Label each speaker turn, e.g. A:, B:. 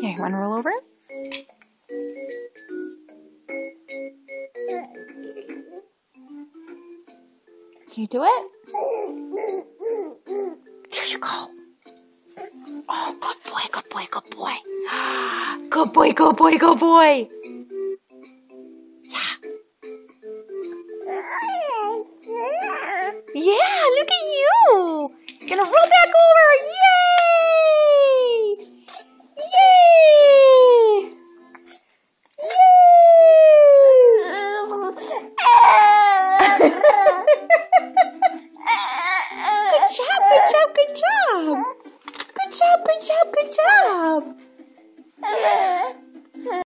A: Here, you want to roll over? Can you do it? There you go. Oh, good boy, good boy, good boy. Good boy, good boy, good boy. Yeah. Yeah, look at you. You're gonna roll back over. Yay! Yay! Good job, good job, good job. Good job, good job, good job.